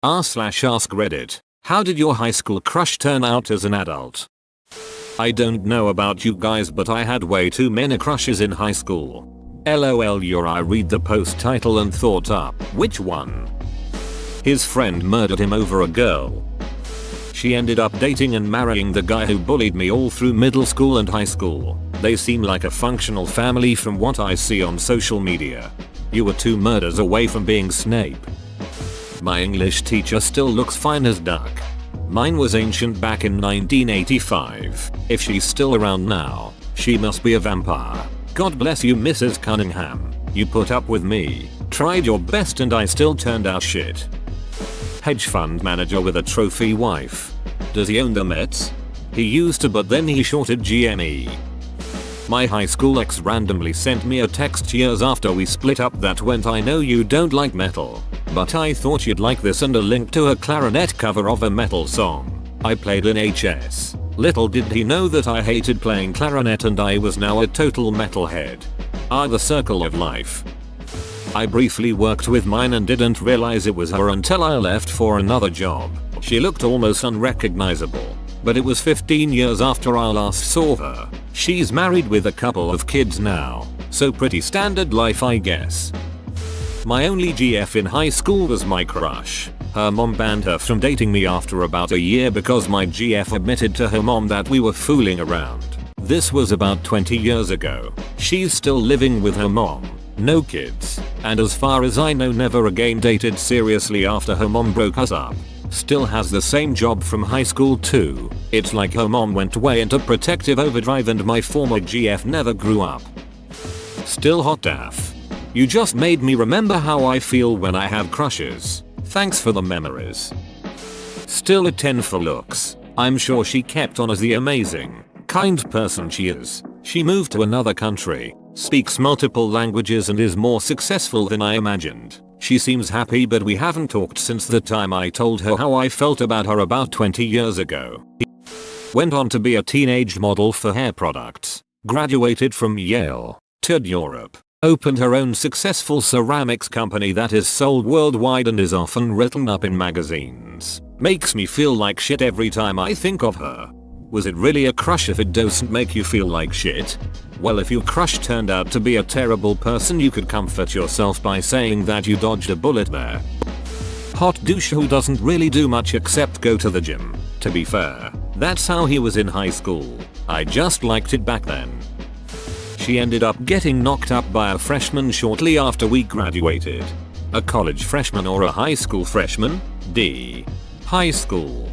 r/ask Reddit. How did your high school crush turn out as an adult? I don't know about you guys, but I had way too many crushes in high school. LOL. I read the post title and thought up, which one? His friend murdered him over a girl. She ended up dating and marrying the guy who bullied me all through middle school and high school. They seem like a functional family from what I see on social media. You were 2 murders away from being Snape. My English teacher still looks fine as duck. Mine was ancient back in 1985. If she's still around now, she must be a vampire. God bless you, Mrs. Cunningham. You put up with me, tried your best, and I still turned out shit. Hedge fund manager with a trophy wife. Does he own the Mets? He used to, but then he shorted GME. My high school ex randomly sent me a text years after we split up that went, "I know you don't like metal, but I thought you'd like this," and a link to a clarinet cover of a metal song I played in HS. Little did he know that I hated playing clarinet and I was now a total metalhead. The circle of life. I briefly worked with mine and didn't realize it was her until I left for another job. She looked almost unrecognizable, but it was 15 years after I last saw her. She's married with a couple of kids now, so pretty standard life, I guess. My only GF in high school was my crush. Her mom banned her from dating me after about a year because my GF admitted to her mom that we were fooling around. This was about 20 years ago. She's still living with her mom, no kids, and as far as I know never again dated seriously after her mom broke us up. Still has the same job from high school too. It's like her mom went way into protective overdrive and my former GF never grew up. Still hot AF. You just made me remember how I feel when I have crushes. Thanks for the memories. Still a 10 for looks. I'm sure she kept on as the amazing, kind person she is. She moved to another country, speaks multiple languages, and is more successful than I imagined. She seems happy, but we haven't talked since the time I told her how I felt about her about 20 years ago. Went on to be a teenage model for hair products. Graduated from Yale. Toured Europe. Opened her own successful ceramics company that is sold worldwide and is often written up in magazines. Makes me feel like shit every time I think of her. Was it really a crush if it doesn't make you feel like shit? Well, if your crush turned out to be a terrible person, you could comfort yourself by saying that you dodged a bullet there. Hot douche who doesn't really do much except go to the gym. To be fair, that's how he was in high school. I just liked it back then. She ended up getting knocked up by a freshman shortly after we graduated. A college freshman or a high school freshman? D. High school.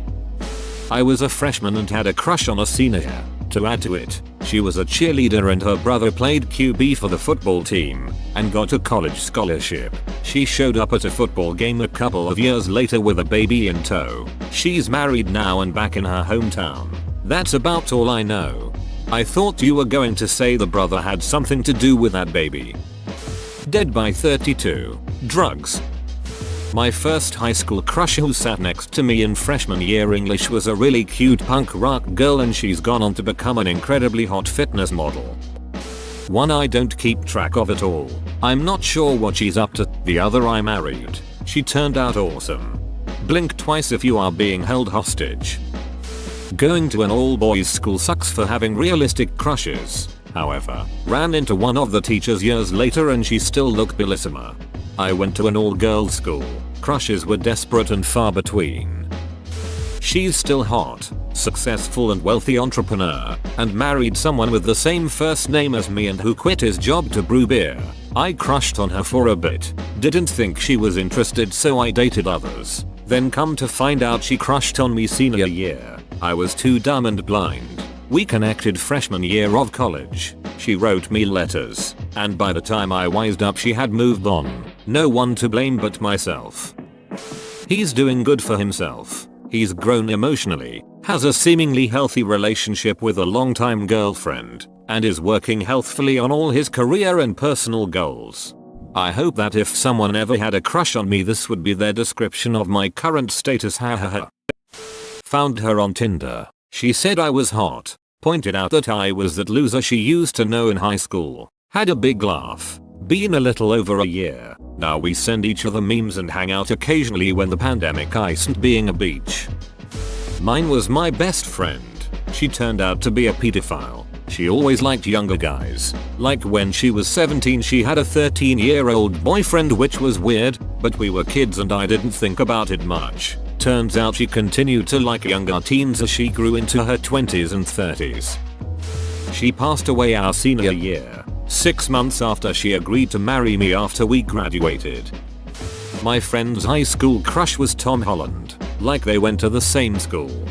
I was a freshman and had a crush on a senior. To add to it, she was a cheerleader and her brother played QB for the football team and got a college scholarship. She showed up at a football game a couple of years later with a baby in tow. She's married now and back in her hometown. That's about all I know. I thought you were going to say the brother had something to do with that baby. Dead by 32. Drugs. My first high school crush who sat next to me in freshman year English was a really cute punk rock girl, and she's gone on to become an incredibly hot fitness model. One I don't keep track of at all. I'm not sure what she's up to. The other I married. She turned out awesome. Blink twice if you are being held hostage. Going to an all-boys school sucks for having realistic crushes. However, ran into one of the teachers years later and she still looked bellissima. I went to an all-girls school. Crushes were desperate and far between. She's still hot, successful and wealthy entrepreneur, and married someone with the same first name as me and who quit his job to brew beer. I crushed on her for a bit. Didn't think she was interested, so I dated others. Then come to find out she crushed on me senior year. I was too dumb and blind. We connected freshman year of college. She wrote me letters, and by the time I wised up she had moved on. No one to blame but myself. He's doing good for himself. He's grown emotionally, has a seemingly healthy relationship with a longtime girlfriend, and is working healthfully on all his career and personal goals. I hope that if someone ever had a crush on me, this would be their description of my current status. Hahaha. Found her on Tinder. She said I was hot. Pointed out that I was that loser she used to know in high school. Had a big laugh. Been a little over a year. Now we send each other memes and hang out occasionally when the pandemic isn't being a beach. Mine was my best friend. She turned out to be a pedophile. She always liked younger guys. Like when she was 17 she had a 13-year-old boyfriend, which was weird, but we were kids and I didn't think about it much. Turns out she continued to like younger teens as she grew into her 20s and 30s. She passed away our senior year, 6 months after she agreed to marry me after we graduated. My friend's high school crush was Tom Holland, like they went to the same school.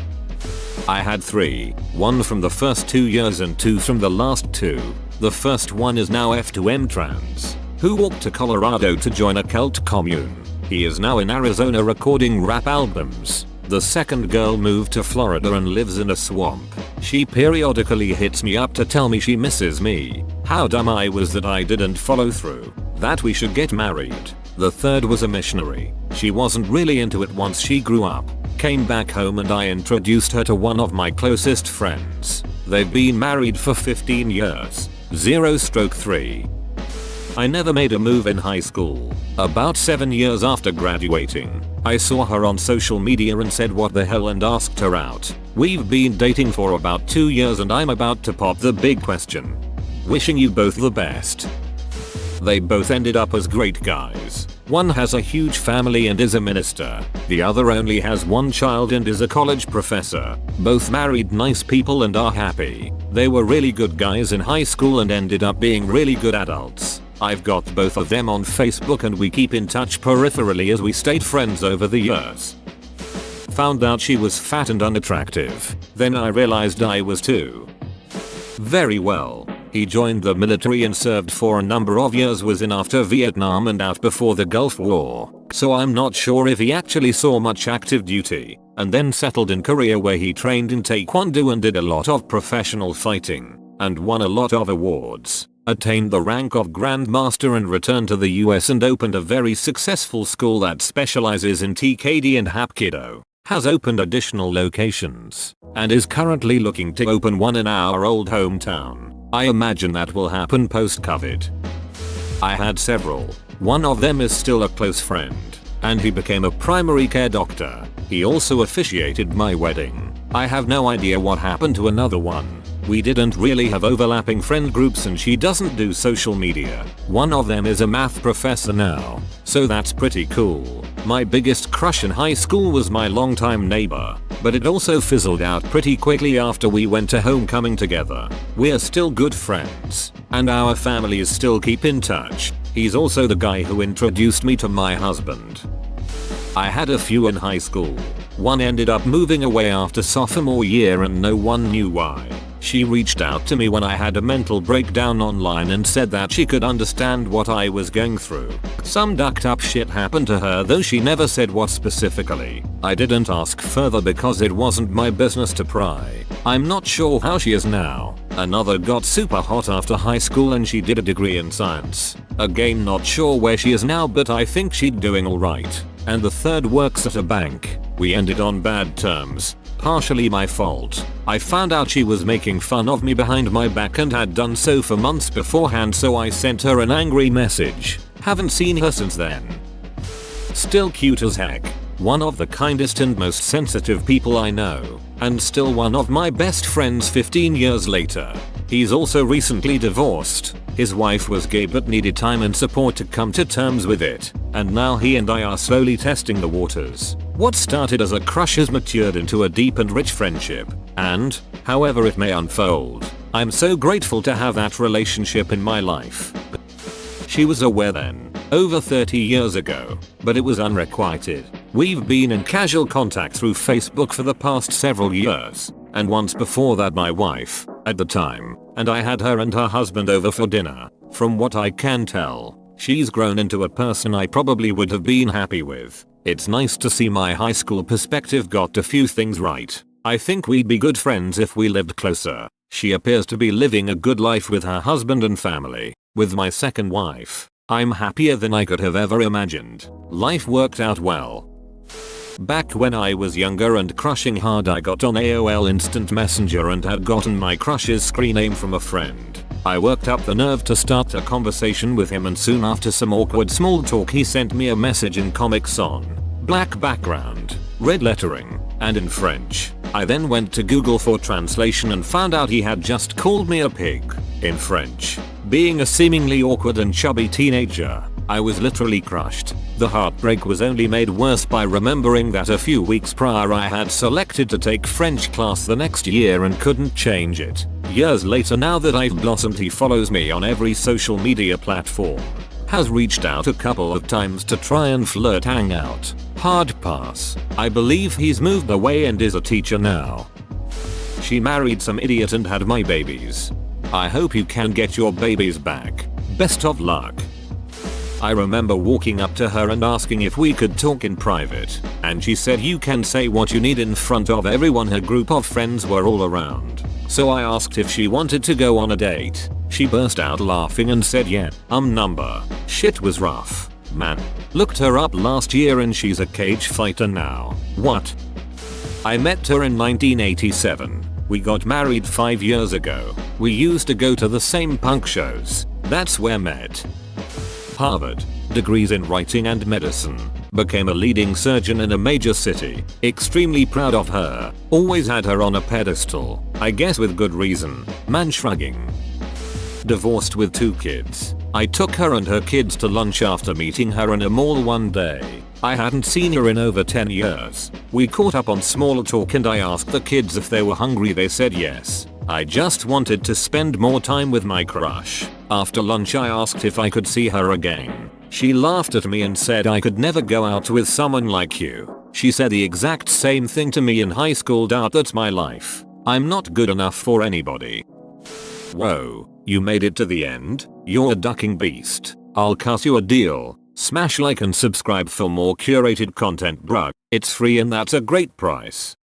I had 3, 1 from the first 2 years and 2 from the last 2. The first one is now F2M trans, who walked to Colorado to join a cult commune. He is now in Arizona recording rap albums. The second girl moved to Florida and lives in a swamp. She periodically hits me up to tell me she misses me. How dumb I was that I didn't follow through. That we should get married. The third was a missionary. She wasn't really into it once she grew up. Came back home and I introduced her to one of my closest friends. They've been married for 15 years. 0/3. I never made a move in high school. About 7 years after graduating, I saw her on social media and said what the hell and asked her out. We've been dating for about 2 years and I'm about to pop the big question. Wishing you both the best. They both ended up as great guys. One has a huge family and is a minister. The other only has 1 child and is a college professor. Both married nice people and are happy. They were really good guys in high school and ended up being really good adults. I've got both of them on Facebook and we keep in touch peripherally as we stayed friends over the years. Found out she was fat and unattractive. Then I realized I was too. Very well. He joined the military and served for a number of years, was in after Vietnam and out before the Gulf War. So I'm not sure if he actually saw much active duty, and then settled in Korea where he trained in Taekwondo and did a lot of professional fighting, and won a lot of awards. Attained the rank of Grandmaster and returned to the US and opened a very successful school that specializes in TKD and Hapkido. Has opened additional locations, and is currently looking to open one in our old hometown. I imagine that will happen post-COVID. I had several. One of them is still a close friend, and he became a primary care doctor. He also officiated my wedding. I have no idea what happened to another one. We didn't really have overlapping friend groups and she doesn't do social media. One of them is a math professor now, so that's pretty cool. My biggest crush in high school was my longtime neighbor, but it also fizzled out pretty quickly after we went to homecoming together. We're still good friends, and our families still keep in touch. He's also the guy who introduced me to my husband. I had a few in high school. One ended up moving away after sophomore year and no one knew why. She reached out to me when I had a mental breakdown online and said that she could understand what I was going through. Some ducked up shit happened to her, though she never said what specifically. I didn't ask further because it wasn't my business to pry. I'm not sure how she is now. Another got super hot after high school and she did a degree in science. Again, not sure where she is now, but I think she's doing alright. And the third works at a bank. We ended on bad terms. Partially my fault. I found out she was making fun of me behind my back and had done so for months beforehand, so I sent her an angry message. Haven't seen her since then. Still cute as heck. One of the kindest and most sensitive people I know. And still one of my best friends 15 years later. He's also recently divorced. His wife was gay but needed time and support to come to terms with it, and now he and I are slowly testing the waters. What started as a crush has matured into a deep and rich friendship, and, however it may unfold, I'm so grateful to have that relationship in my life. She was aware then, over 30 years ago, but it was unrequited. We've been in casual contact through Facebook for the past several years, and once before that my wife, at the time, and I had her and her husband over for dinner. From what I can tell, she's grown into a person I probably would have been happy with. It's nice to see my high school perspective got a few things right. I think we'd be good friends if we lived closer. She appears to be living a good life with her husband and family. With my second wife, I'm happier than I could have ever imagined. Life worked out well. Back when I was younger and crushing hard, I got on AOL Instant Messenger and had gotten my crush's screen name from a friend. I worked up the nerve to start a conversation with him, and soon after some awkward small talk he sent me a message in Comic Sans, black background, red lettering, and in French. I then went to Google for translation and found out he had just called me a pig, in French. Being a seemingly awkward and chubby teenager, I was literally crushed. The heartbreak was only made worse by remembering that a few weeks prior I had selected to take French class the next year and couldn't change it. Years later, now that I've blossomed, he follows me on every social media platform. Has reached out a couple of times to try and flirt, hang out. Hard pass. I believe he's moved away and is a teacher now. She married some idiot and had my babies. I hope you can get your babies back. Best of luck. I remember walking up to her and asking if we could talk in private, and she said you can say what you need in front of everyone. Her group of friends were all around. So I asked if she wanted to go on a date. She burst out laughing and said yeah, number. Shit was rough, man. Looked her up last year and she's a cage fighter now. What? I met her in 1987. We got married 5 years ago. We used to go to the same punk shows. That's where met. Harvard, degrees in writing and medicine, became a leading surgeon in a major city. Extremely proud of her, always had her on a pedestal, I guess with good reason, man shrugging. Divorced with 2 kids. I took her and her kids to lunch after meeting her in a mall one day. I hadn't seen her in over 10 years. We caught up on small talk and I asked the kids if they were hungry. They said yes. I just wanted to spend more time with my crush. After lunch I asked if I could see her again. She laughed at me and said I could never go out with someone like you. She said the exact same thing to me in high school. Doubt that's my life. I'm not good enough for anybody. Whoa, you made it to the end? You're a ducking beast. I'll cut you a deal. Smash like and subscribe for more curated content, bruh. It's free and that's a great price.